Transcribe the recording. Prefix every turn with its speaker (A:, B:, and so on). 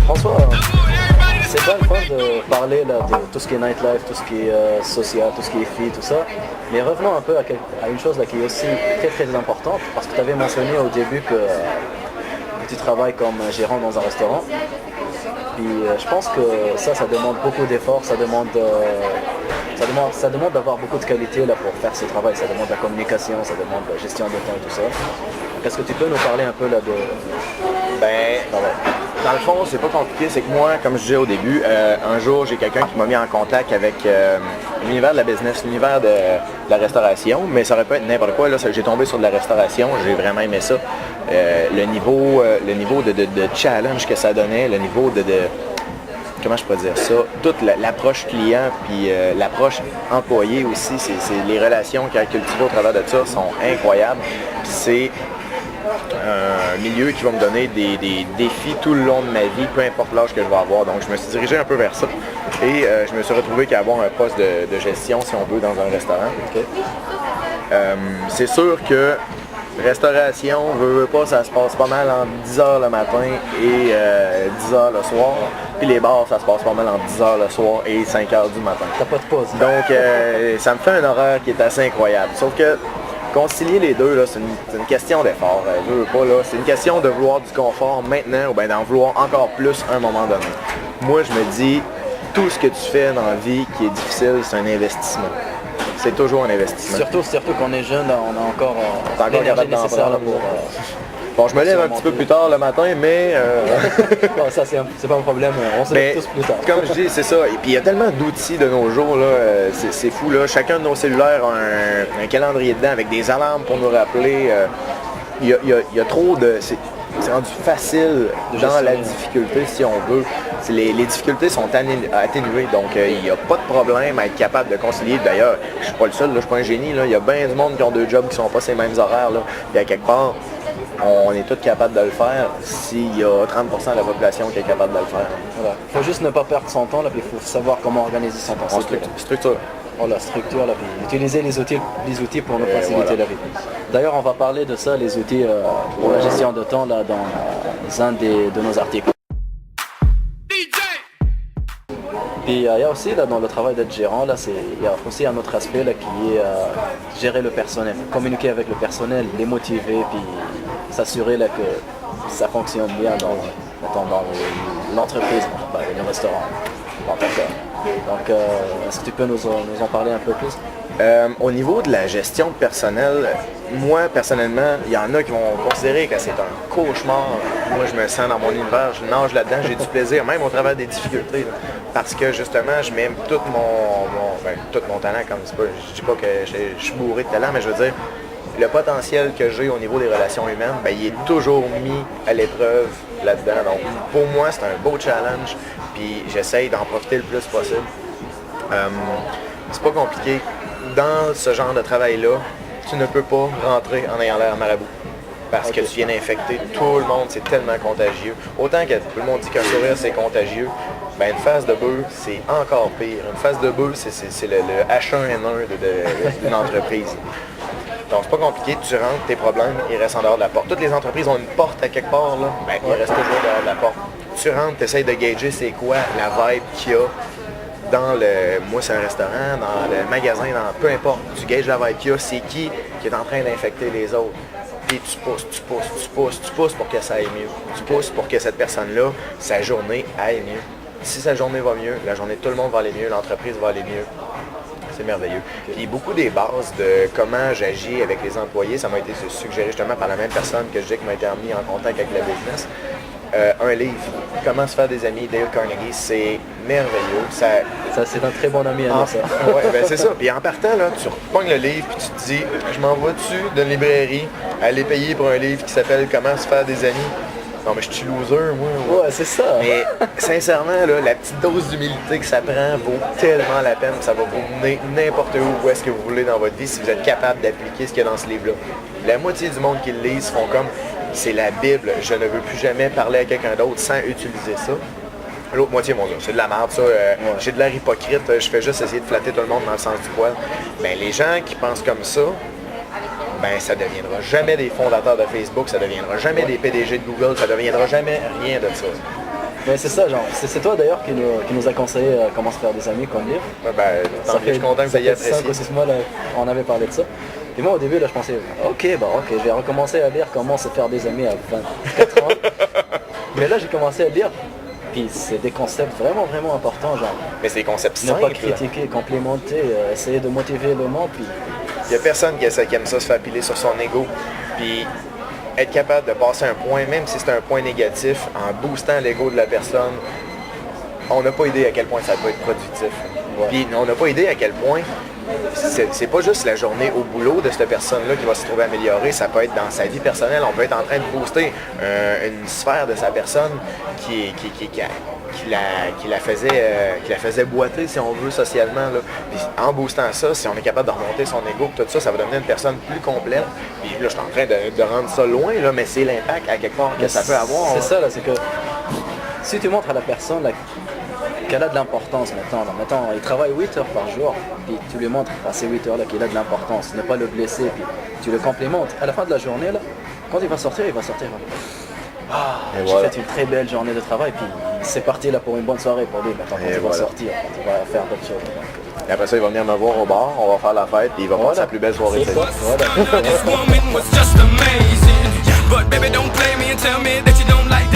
A: François, c'est pas le point de parler là, de tout ce qui est nightlife, tout ce qui est social, tout ce qui est filles, tout ça. Mais revenons un peu à une chose là, qui est aussi très très importante, parce que tu avais mentionné au début que tu travailles comme gérant dans un restaurant. Puis je pense que ça demande beaucoup d'efforts, ça demande d'avoir beaucoup de qualité là, pour faire ce travail. Ça demande la communication, ça demande la gestion de temps et tout ça. Donc, est-ce que tu peux nous parler un peu là de...
B: Dans le fond, c'est pas compliqué, c'est que moi, comme je disais au début, un jour, j'ai quelqu'un qui m'a mis en contact avec l'univers de la business, l'univers de la restauration, mais ça aurait pu être n'importe quoi. Là, j'ai tombé sur de la restauration, j'ai vraiment aimé ça. Le niveau de challenge que ça donnait, le niveau de comment je pourrais dire ça, toute l'approche client, puis l'approche employé aussi, c'est les relations qu'il y a cultivées au travers de ça sont incroyables. Puis c'est un milieu qui va me donner des défis tout le long de ma vie, peu importe l'âge que je vais avoir. Donc je me suis dirigé un peu vers ça et je me suis retrouvé qu'à avoir un poste de gestion, si on veut, dans un restaurant.
A: Okay.
B: C'est sûr que restauration, veut pas, ça se passe pas mal en 10h le matin et 10h le soir. Puis les bars, ça se passe pas mal en 10h le soir et 5h du matin.
A: T'as pas de pause.
B: Donc ça me fait un horaire qui est assez incroyable. Sauf que concilier les deux, là, c'est une question d'effort. C'est une question de vouloir du confort maintenant ou bien d'en vouloir encore plus à un moment donné. Moi, je me dis, tout ce que tu fais dans la vie qui est difficile, c'est un investissement. C'est toujours un investissement.
A: Surtout qu'on est jeune, on a encore
B: l'énergie
A: nécessaire là, pour...
B: Bon, je me lève un petit peu plus tard le matin, mais...
A: Bon, ça, c'est pas un problème. On se lève tous plus tard.
B: Comme je dis, c'est ça. Et puis, il y a tellement d'outils de nos jours, là, c'est fou. Là. Chacun de nos cellulaires a un calendrier dedans avec des alarmes pour nous rappeler. Il y a trop de... C'est rendu facile dans la difficulté, si on veut. Les difficultés sont atténuées, donc il n'y a pas de problème à être capable de concilier. D'ailleurs, je suis pas le seul, là, je suis pas un génie. Il y a bien du monde qui ont deux jobs qui sont pas ces mêmes horaires. Là. Puis à quelque part, on est tous capables de le faire s'il y a 30% de la population qui est capable de le faire.
A: Voilà. Il faut juste ne pas perdre son temps, là, puis il faut savoir comment organiser son temps.
B: Structure.
A: Oh, la structure, là, puis utiliser les outils pour nous faciliter la vie. D'ailleurs, on va parler de ça, les outils pour la gestion de temps, là, dans un de nos articles. Puis il y a aussi là, dans le travail d'être gérant, il y a aussi un autre aspect là, qui est gérer le personnel, communiquer avec le personnel, les motiver, puis s'assurer là, que ça fonctionne bien dans l'entreprise, le restaurant. Donc, est-ce que tu peux nous en parler un peu plus?
B: Au niveau de la gestion de personnel, moi, personnellement, il y en a qui vont considérer que c'est un cauchemar. Moi, je me sens dans mon univers, je nage là-dedans, j'ai du plaisir, même au travers des difficultés. Là, parce que, justement, je mets tout mon talent, comme c'est pas, je dis pas que je suis bourré de talent, mais je veux dire, le potentiel que j'ai au niveau des relations humaines, il est toujours mis à l'épreuve là-dedans. Donc, pour moi, c'est un beau challenge, puis j'essaye d'en profiter le plus possible. C'est pas compliqué. Dans ce genre de travail-là, tu ne peux pas rentrer en ayant l'air marabout. Parce que tu viens d'infecter tout le monde, c'est tellement contagieux. Autant que tout le monde dit qu'un sourire, c'est contagieux, une face de bœuf, c'est encore pire. Une face de bœuf, c'est le H1N1 d'une entreprise. Donc, c'est pas compliqué, tu rentres, tes problèmes, ils restent en dehors de la porte. Toutes les entreprises ont une porte à quelque part, là, ils restent toujours dehors de la porte. Tu rentres, tu essaies de gager c'est quoi la vibe qu'il y a dans moi c'est un restaurant, dans le magasin, peu importe, tu gages la vibe qu'il y a, c'est qui est en train d'infecter les autres. Puis tu pousses pour que ça aille mieux. Tu pousses pour que cette personne-là, sa journée aille mieux. Si sa journée va mieux, la journée de tout le monde va aller mieux, l'entreprise va aller mieux. C'est merveilleux. Puis beaucoup des bases de comment j'agis avec les employés, ça m'a été suggéré justement par la même personne que je dis qui m'a été mis en contact avec la business. Un livre, Comment se faire des amis, Dale Carnegie, c'est merveilleux. Ça
A: c'est un très bon ami à nous, ça.
B: Ouais, c'est ça. Puis en partant, là, tu repognes le livre puis tu te dis, je m'en vais-tu d'une librairie aller payer pour un livre qui s'appelle Comment se faire des amis? Non, mais je suis loser, moi.
A: Ouais, c'est ça.
B: Mais sincèrement, là, la petite dose d'humilité que ça prend vaut tellement la peine. Ça va vous mener n'importe où est-ce que vous voulez dans votre vie si vous êtes capable d'appliquer ce qu'il y a dans ce livre-là. La moitié du monde qui le lise font comme, c'est la Bible, je ne veux plus jamais parler à quelqu'un d'autre sans utiliser ça. L'autre moitié, mon Dieu, c'est de la merde, ça. J'ai de l'air hypocrite, je fais juste essayer de flatter tout le monde dans le sens du poil. Les gens qui pensent comme ça ben ça ne deviendra jamais des fondateurs de Facebook, ça ne deviendra jamais des PDG de Google, ça ne deviendra jamais rien de ça.
A: Mais c'est ça, genre, c'est toi d'ailleurs qui nous a conseillé comment se faire des amis comme livre.
B: Tant mieux, je suis content que vous ayez apprécié.
A: 5 ou 6 mois, là, on avait parlé de ça. Et moi au début, là, je pensais, ok, je vais recommencer à lire comment se faire des amis à 24 ans. Mais là, j'ai commencé à lire, puis c'est des concepts vraiment, vraiment importants, genre.
B: Mais c'est des concepts
A: Ne
B: simples.
A: pas critiquer, complémenter, essayer de motiver le monde, puis...
B: Il n'y a personne qui aime ça se faire piler sur son ego. Puis être capable de passer un point, même si c'est un point négatif, en boostant l'ego de la personne, on n'a pas idée à quel point ça peut être productif.
A: Ouais.
B: Puis on n'a pas idée à quel point c'est pas juste la journée au boulot de cette personne-là qui va se trouver améliorée, ça peut être dans sa vie personnelle, on peut être en train de booster une sphère de sa personne qui la faisait boiter, si on veut, socialement. Là. Puis en boostant ça, si on est capable de remonter son ego, tout ça, ça va devenir une personne plus complète. Puis là, je suis en train de rendre ça loin, là, mais c'est l'impact à quelque part que ça peut avoir.
A: C'est ça, là, c'est que si tu montres à la personne là, qu'elle a de l'importance maintenant. Maintenant, il travaille 8 heures par jour, puis tu lui montres à ces 8 heures-là qu'il a de l'importance, ne pas le blesser, puis tu le complémentes. À la fin de la journée, là, quand il va sortir. J'ai fait une très belle journée de travail, puis c'est parti là pour une bonne soirée pour lui. Maintenant, quand il va sortir, quand il va faire d'autres choses.
B: Et après ça, il va venir me voir au bar, on va faire la fête, et il va passer sa plus belle soirée de sa vie.
C: This woman was just amazing. But baby, don't play me and tell me that you don't like